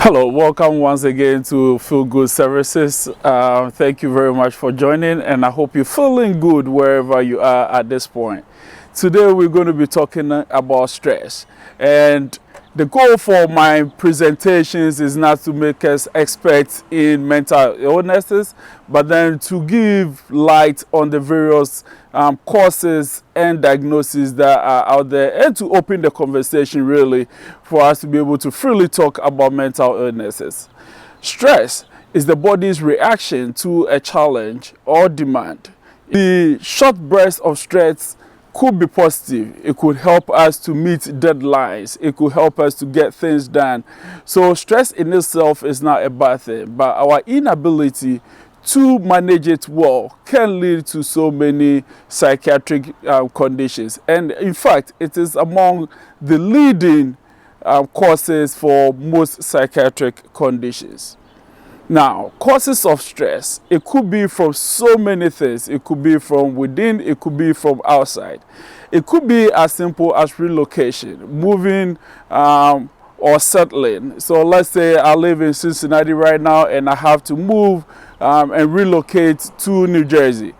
Hello, welcome once again to Feel Good Services. Thank you very much for joining, and I hope you're feeling good wherever you are at this point. Today, we're going to be talking about stress, and the goal for my presentations is not to make us experts in mental illnesses, but then to give light on the various causes and diagnoses that are out there, and to open the conversation really for us to be able to freely talk about mental illnesses. Stress is the body's reaction to a challenge or demand. The short burst of stress could be positive. It could help us to meet deadlines. It could help us to get things done. So stress in itself is not a bad thing, but our inability to manage it well can lead to so many psychiatric conditions. And in fact, it is among the leading causes for most psychiatric conditions. Now, causes of stress, it could be from so many things. It could be from within, it could be from outside. It could be as simple as relocation, moving or settling. So let's say I live in Cincinnati right now and I have to move and relocate to New Jersey.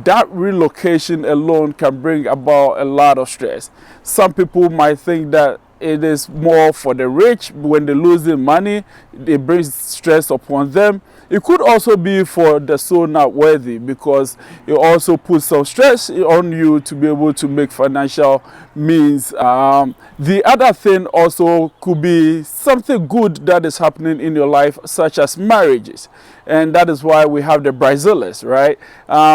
That relocation alone can bring about a lot of stress. Some people might think that it is more for the rich. When they lose their money, it brings stress upon them. It could also be for the so not worthy, because it also puts some stress on you to be able to make financial means. The other thing also could be something good that is happening in your life, such as marriages. And that is why we have the bridezillas, right?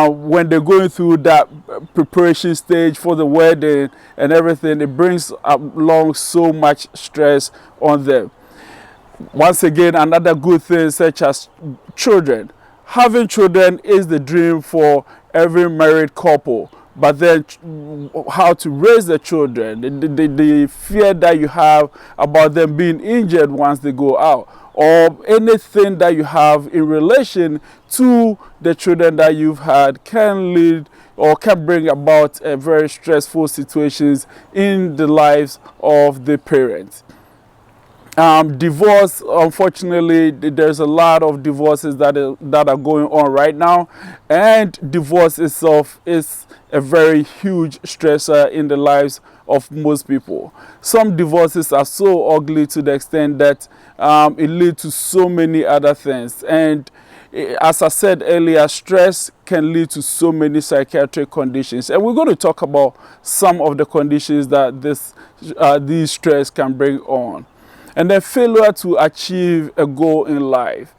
When they're going through that preparation stage for the wedding and everything, it brings along so much stress on them. Once again, another good thing, such as children. Having children is the dream for every married couple. But then how to raise the children, the fear that you have about them being injured once they go out, or anything that you have in relation to the children that you've had can lead or can bring about a very stressful situations in the lives of the parents. Divorce, unfortunately, there's a lot of divorces that are going on right now, and divorce itself is a very huge stressor in the lives of most people. Some divorces are so ugly to the extent that it leads to so many other things. And as I said earlier, stress can lead to so many psychiatric conditions. And we're going to talk about some of the conditions that these stress can bring on. And then failure to achieve a goal in life.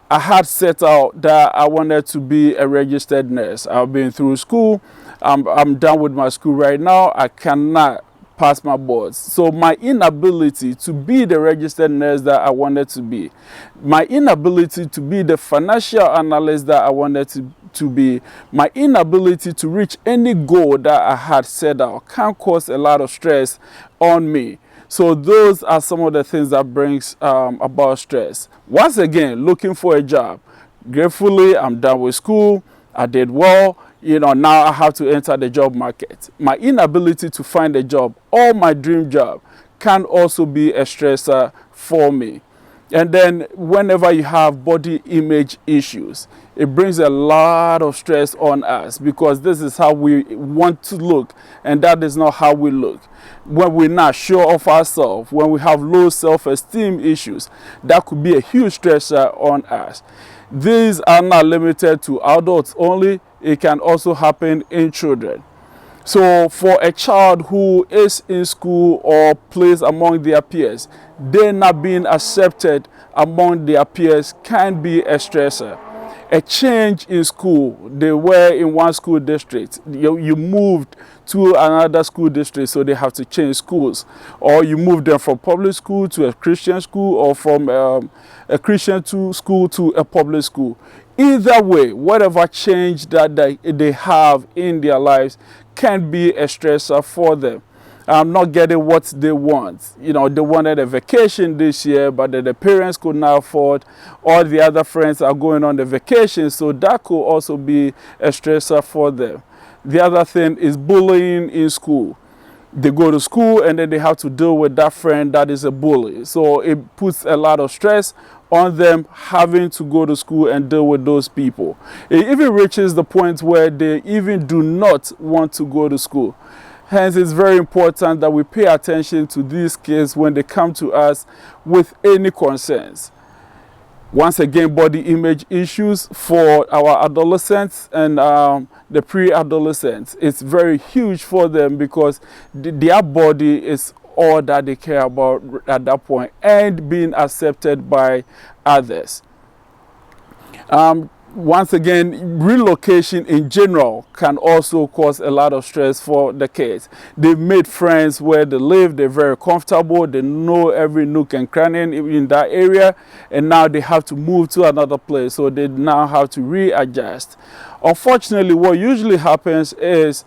I had set out that I wanted to be a registered nurse. I've been through school. I'm done with my school right now. I cannot pass my boards. So my inability to be the registered nurse that I wanted to be, my inability to be the financial analyst that I wanted to be, my inability to reach any goal that I had set out can cause a lot of stress on me. So those are some of the things that brings about stress. Once again, looking for a job. Gratefully, I'm done with school. I did well. Now I have to enter the job market. My inability to find a job or my dream job can also be a stressor for me. And then whenever you have body image issues, it brings a lot of stress on us, because this is how we want to look, and that is not how we look. When we're not sure of ourselves, when we have low self-esteem issues, that could be a huge stressor on us. These are not limited to adults only. It can also happen in children. So for a child who is in school or plays among their peers, they not being accepted among their peers can be a stressor. A change in school, they were in one school district, you moved to another school district, so they have to change schools, or you move them from public school to a Christian school, or from a Christian school to a public school. Either way, whatever change that they have in their lives can be a stressor for them. Not getting what they want. They wanted a vacation this year, but the parents could not afford. All the other friends are going on the vacation, so that could also be a stressor for them. The other thing is bullying in school. They go to school and then they have to deal with that friend that is a bully. So it puts a lot of stress on them having to go to school and deal with those people. It even reaches the point where they even do not want to go to school. Hence, it's very important that we pay attention to these kids when they come to us with any concerns. Once again, body image issues for our adolescents and the pre-adolescents. It's very huge for them because their body is all that they care about at that point, and being accepted by others. Once again, relocation in general can also cause a lot of stress for the kids. They've made friends where they live, they're very comfortable, they know every nook and cranny in that area, and now they have to move to another place, so they now have to readjust. Unfortunately, what usually happens is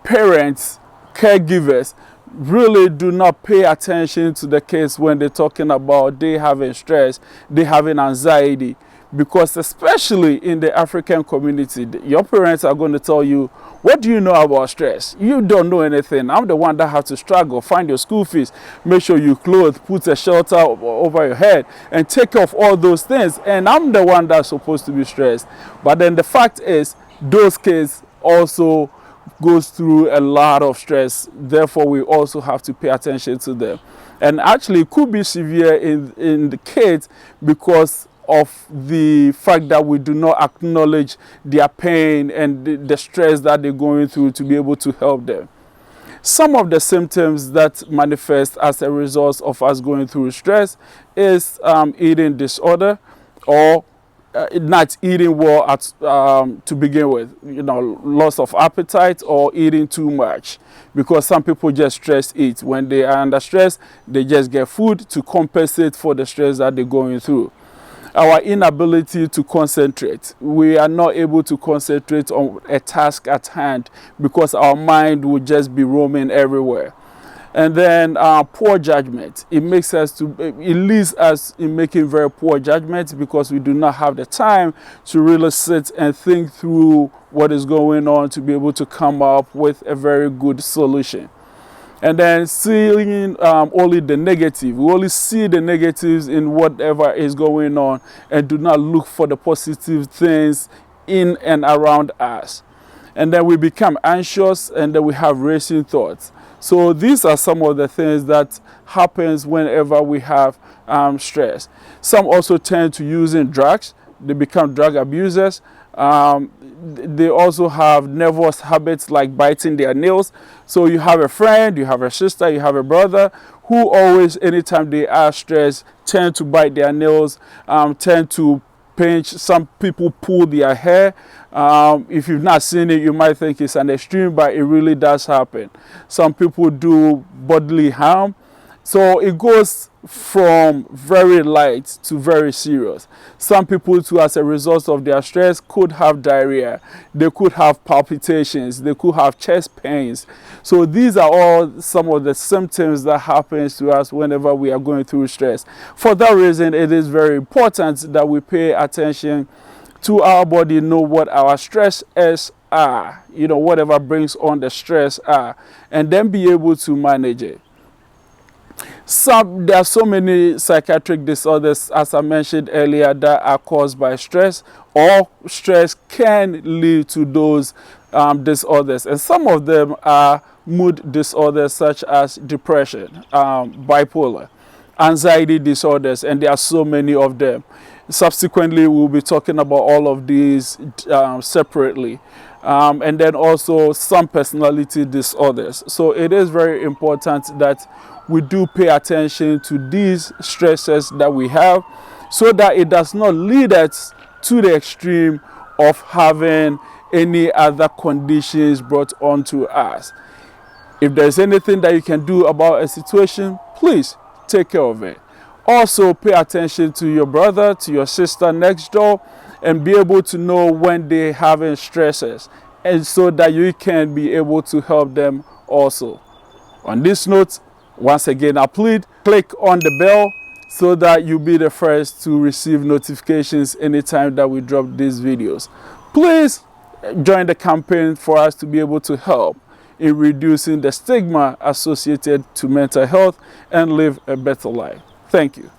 parents, caregivers, really do not pay attention to the kids when they're talking about they having stress, they having anxiety. Because especially in the African community, your parents are going to tell you, what do you know about stress? You don't know anything. I'm the one that has to struggle, find your school fees, make sure you clothe, put a shelter over your head, and take care of all those things. And I'm the one that's supposed to be stressed. But then the fact is, those kids also goes through a lot of stress. Therefore, we also have to pay attention to them. And actually, it could be severe in the kids because of the fact that we do not acknowledge their pain and the stress that they're going through to be able to help them. Some of the symptoms that manifest as a result of us going through stress is eating disorder, or not eating well to begin with, loss of appetite or eating too much, because some people just stress eat. When they are under stress, they just get food to compensate for the stress that they're going through. Our inability to concentrate. We are not able to concentrate on a task at hand because our mind will just be roaming everywhere. And then poor judgment. It leads us in making very poor judgments because we do not have the time to really sit and think through what is going on to be able to come up with a very good solution. And then seeing only the negative. We only see the negatives in whatever is going on and do not look for the positive things in and around us. And then we become anxious, and then we have racing thoughts. So these are some of the things that happens whenever we have stress. Some also tend to using drugs. They become drug abusers. They also have nervous habits like biting their nails. So you have a friend, you have a sister, you have a brother who always, anytime they are stressed, tend to bite their nails, tend to pinch. Some people pull their hair. If you've not seen it, you might think it's an extreme, but it really does happen. Some people do bodily harm. So it goes from very light to very serious. Some people too, as a result of their stress, could have diarrhea. They could have palpitations. They could have chest pains. So these are all some of the symptoms that happens to us whenever we are going through stress. For that reason, it is very important that we pay attention to our body, know what our stressors are, whatever brings on the stress are, and then be able to manage it. There are so many psychiatric disorders, as I mentioned earlier, that are caused by stress, or stress can lead to those disorders. And some of them are mood disorders such as depression, bipolar, anxiety disorders, and there are so many of them. Subsequently, we'll be talking about all of these separately. And then also some personality disorders. So it is very important that we do pay attention to these stresses that we have, so that it does not lead us to the extreme of having any other conditions brought onto us. If there's anything that you can do about a situation, please take care of it. Also, pay attention to your brother, to your sister next door, and be able to know when they're having stresses, and so that you can be able to help them also. On this note, once again, I plead, click on the bell so that you'll be the first to receive notifications anytime that we drop these videos. Please join the campaign for us to be able to help. in reducing the stigma associated to mental health and live a better life. Thank you.